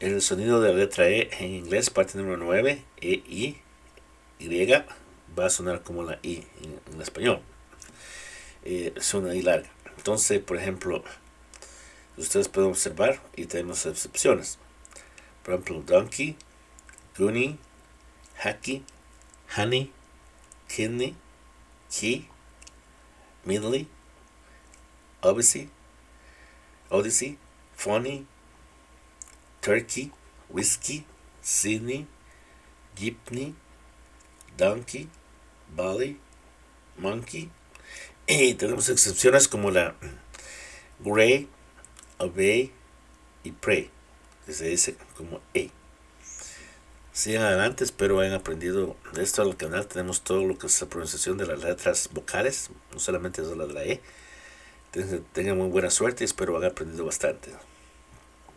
El sonido de la letra E en inglés, parte número 9, E, Y, va a sonar como la I en español. Suena I larga. Entonces, por ejemplo, ustedes pueden observar y tenemos excepciones. Por ejemplo, donkey, goonie, hacky, honey, kidney, key, middly, odyssey, funny, turkey, whiskey, Sydney, jeepney, donkey, Bali, monkey. Y tenemos excepciones como la gray, obey y pray, que se dice como E. Sigan adelante, espero hayan aprendido esto al canal. Tenemos todo lo que es la pronunciación de las letras vocales, no solamente de la E. Tengan muy buena suerte y espero hayan aprendido bastante.